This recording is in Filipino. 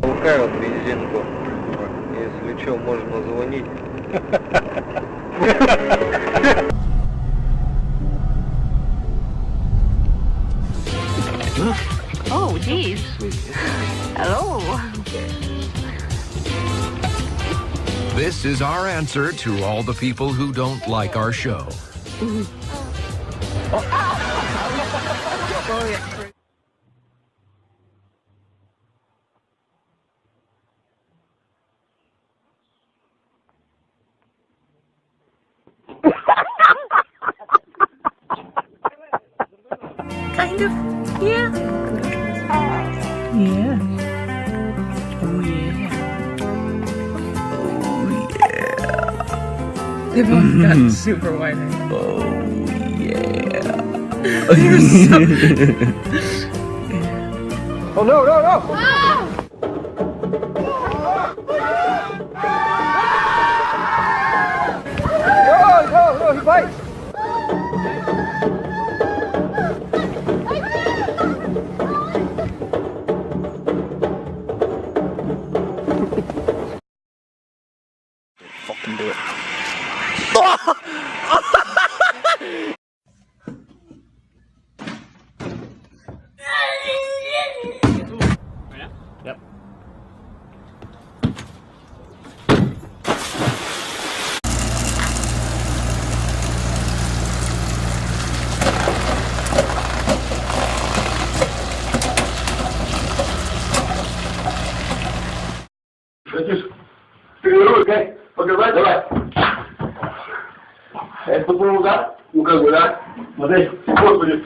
Толкают бензинку. Если что, можно звонить. Oh, geez. Hello. This is our answer to all the people who don't like our show. Kind of. Yeah. Yeah. Oh, yeah. Oh, yeah. They've both got super wide eyes. Oh, yeah. You're so... Oh no, no, no! No, he bites! Fucking do it. Yep. Okay, right, давай. Это по-моему, да? Ну как бы, да? Смотри, господи.